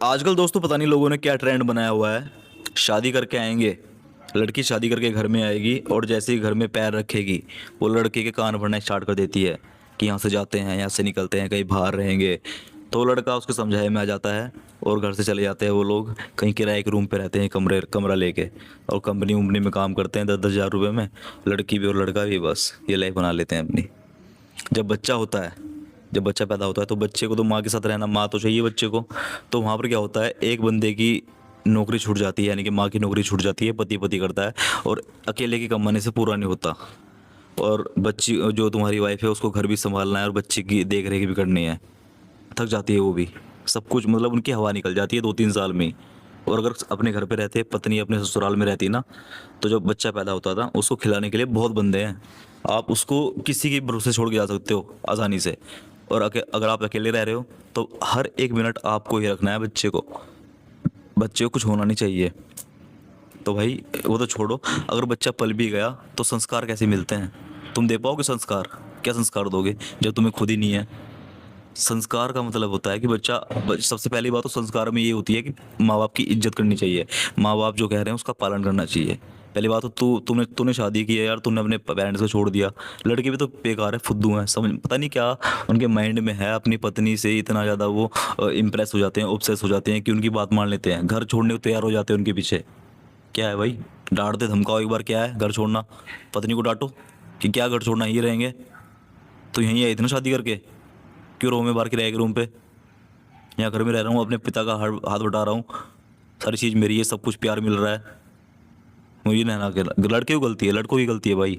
आजकल दोस्तों पता नहीं लोगों ने क्या ट्रेंड बनाया हुआ है। शादी करके आएंगे, लड़की शादी करके घर में आएगी और जैसे ही घर में पैर रखेगी वो लड़के के कान भरना स्टार्ट कर देती है कि यहाँ से जाते हैं, यहाँ से निकलते हैं, कहीं बाहर रहेंगे। तो वो लड़का उसके समझाए में आ जाता है और घर से चले जाते हैं। वो लोग कहीं किराए के रूम पे रहते हैं, कमरा लेके, और कंपनी वम्पनी में काम करते हैं 10-10 हज़ार रुपये में। लड़की भी और लड़का भी बस ये लाइफ बना लेते हैं अपनी। जब बच्चा होता है, जब बच्चा पैदा होता है तो बच्चे को तो माँ के साथ रहना, माँ तो चाहिए बच्चे को। तो वहाँ पर क्या होता है, एक बंदे की नौकरी छूट जाती है, यानी कि माँ की नौकरी छूट जाती है, पति पति करता है और अकेले की कमाने से पूरा नहीं होता। और बच्ची जो तुम्हारी वाइफ है उसको घर भी संभालना है और बच्चे की देख रेख भी करनी है। थक जाती है वो भी, सब कुछ मतलब उनकी हवा निकल जाती है 2-3 साल में ही। और अगर अपने घर पे रहते, पत्नी अपने ससुराल में रहती ना, तो जब बच्चा पैदा होता था उसको खिलाने के लिए बहुत बंदे हैं। आप उसको किसी के भरोसे छोड़ के जा सकते हो आसानी से। और अगर आप अकेले रह रहे हो तो हर एक मिनट आपको ही रखना है बच्चे को। बच्चे को कुछ होना नहीं चाहिए। तो भाई वो तो छोड़ो, अगर बच्चा पल भी गया तो संस्कार कैसे मिलते हैं? तुम दे पाओगे संस्कार? क्या संस्कार दोगे जब तुम्हें खुद ही नहीं है? संस्कार का मतलब होता है कि सबसे पहली बात तो संस्कार में ये होती है कि माँ बाप की इज्जत करनी चाहिए। माँ बाप जो कह रहे हैं उसका पालन करना चाहिए। पहली बात तो तूने तूने शादी की है यार, तूने अपने पेरेंट्स को छोड़ दिया। लड़के भी तो बेकार है, फुद्दू हैं, समझ पता नहीं क्या उनके माइंड में है। अपनी पत्नी से इतना ज़्यादा वो इम्प्रेस हो जाते हैं, ऑब्सेस हो जाते हैं कि उनकी बात मान लेते हैं, घर छोड़ने को तैयार हो जाते हैं उनके पीछे। क्या है भाई, डांट दे धमकाओ एक बार, क्या है घर छोड़ना? पत्नी को डांटो कि क्या घर छोड़ना, यहीं रहेंगे तो यहीं आई थी ना शादी करके, क्यों रहो मैं बाहर किराए के रूम पे? यहाँ घर में रह रहा हूँ, अपने पिता का हाथ बटा रहा हूँ, सारी चीज़ मेरी है, सब कुछ प्यार मिल रहा है। मुझे ना लड़के की गलती है, लड़कों की गलती है भाई।